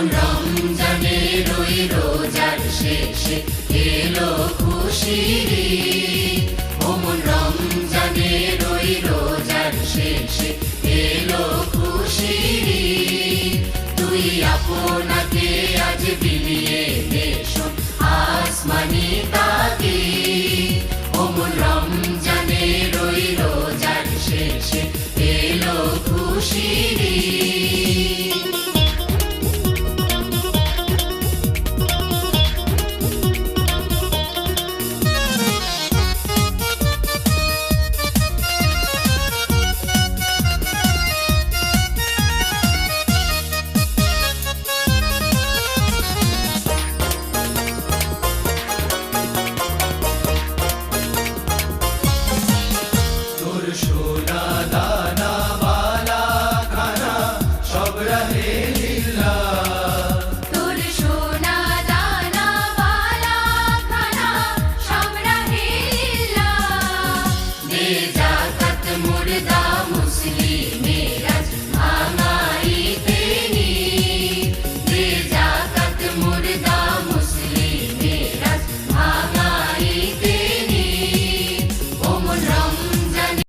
রমজানের ওই রোজার শেষে এলো খুশির ঈদ। ওমন রমজানের ওই রোজার শেষে এলো খুশির ঈদ। তুই আপনাকে আজ বিলিয়ে নে শোন আসমানি